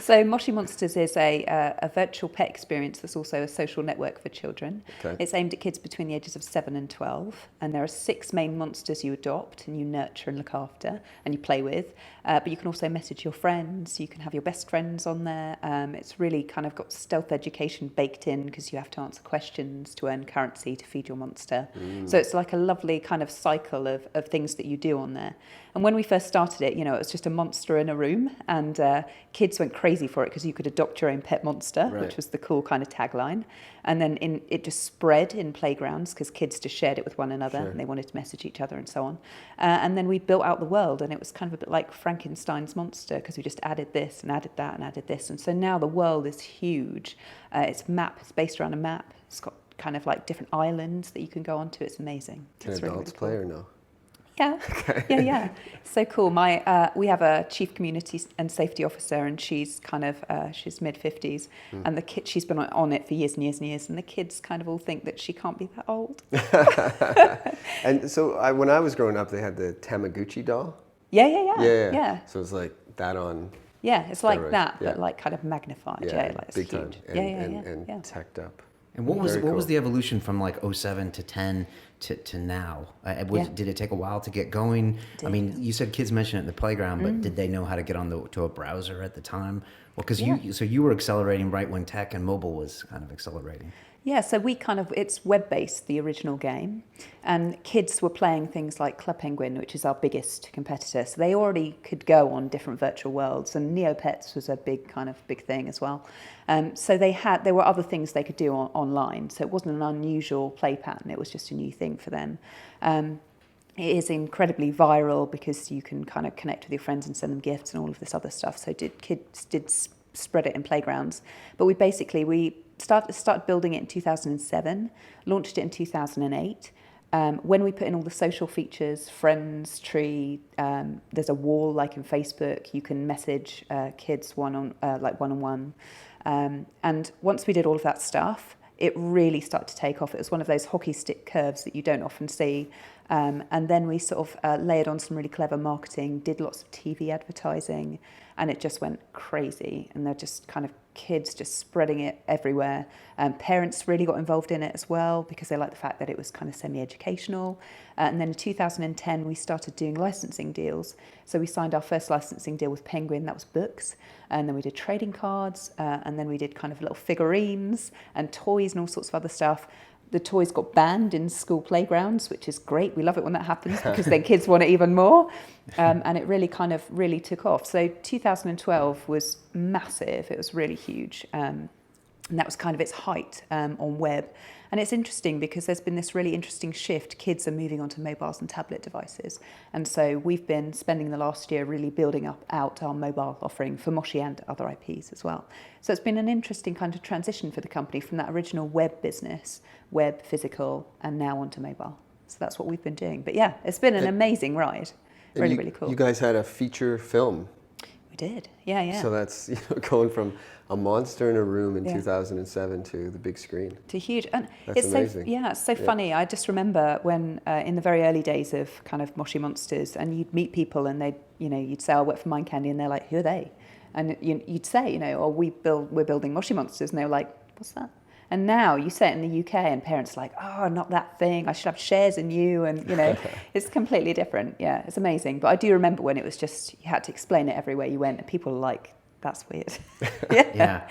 So Moshi Monsters is a virtual pet experience that's also a social network for children. Okay. It's aimed at kids between the ages of 7 and 12, and there are 6 main monsters you adopt and you nurture and look after and you play with. But you can also message your friends, you can have your best friends on there. It's really kind of got stealth education baked in because you have to answer questions to earn currency to feed your monster. So it's like a lovely kind of cycle of things that you do on there. And when we first started it, it was just a monster in a room, and kids went crazy for it because you could adopt your own pet monster, Right. which was the cool kind of tagline. And then it just spread in playgrounds because kids just shared it with one another, Sure. and they wanted to message each other and so on. And then we built out the world, and it was kind of a bit like Frankenstein's monster because we just added this and added that and added this. And so now the world is huge. It's based around a map. It's got kind of like different islands that you can go onto. It's amazing. Can It's adults cool. play or no? Yeah, yeah. So cool. We have a chief community and safety officer, and she's kind of she's mid-50s, and she's been on it for years and years and years, and the kids kind of all think that she can't be that old. And so when I was growing up, they had the Tamagotchi doll. Yeah. So it's like that on. Yeah, it's like steroids. that, Yeah. but like kind of magnified. Yeah, Yeah, like it's big huge. time. And Yeah. teched up. And what was Very cool. the evolution from like '07 to 10 to now? Did it take a while to get going? I mean, you said kids mentioned it in the playground, but did they know how to get on to a browser at the time? Well, because you were accelerating right when tech and mobile was kind of accelerating. Yeah, so it's web-based, the original game, and kids were playing things like Club Penguin, which is our biggest competitor. So they already could go on different virtual worlds, and Neopets was a big thing as well. So there were other things they could do online. So it wasn't an unusual play pattern; it was just a new thing for them. It is incredibly viral because you can kind of connect with your friends and send them gifts and all of this other stuff. So kids did spread it in playgrounds, but we started building it in 2007, launched it in 2008. When we put in all the social features, friends, tree, there's a wall like in Facebook. You can message kids one-on-one. And once we did all of that stuff, it really started to take off. It was one of those hockey stick curves that you don't often see. And then we sort of layered on some really clever marketing, did lots of TV advertising, and it just went crazy. And they're just kind of kids just spreading it everywhere. Parents really got involved in it as well because they liked the fact that it was kind of semi-educational. And then in 2010, we started doing licensing deals. So we signed our first licensing deal with Penguin, that was books. And then we did trading cards, and then we did kind of little figurines and toys and all sorts of other stuff. The toys got banned in school playgrounds, which is great. We love it when that happens because then kids want it even more. And it really took off. So 2012 was massive. It was really huge. And that was kind of its height on web. And it's interesting because there's been this really interesting shift. Kids are moving onto mobiles and tablet devices. And so we've been spending the last year really building out our mobile offering for Moshi and other IPs as well. So it's been an interesting kind of transition for the company from that original web business, web, physical, and now onto mobile. So that's what we've been doing. But yeah, it's been an amazing ride. Really cool. You guys had a feature film. We did. Yeah. So that's going from a monster in a room in 2007 to the big screen. To huge, and That's it's amazing. it's so funny. I just remember when in the very early days of kind of Moshi Monsters, and you'd meet people, and you'd say, "I work for Mind Candy," and they're like, "Who are they?" And you'd say, "Oh, we're building Moshi Monsters," and they were like, "What's that?" And now you say it in the UK, and parents are like, "Oh, not that thing. I should have shares in you," and it's completely different. Yeah, it's amazing. But I do remember when it was just you had to explain it everywhere you went, and people were like, "That's weird." Yeah.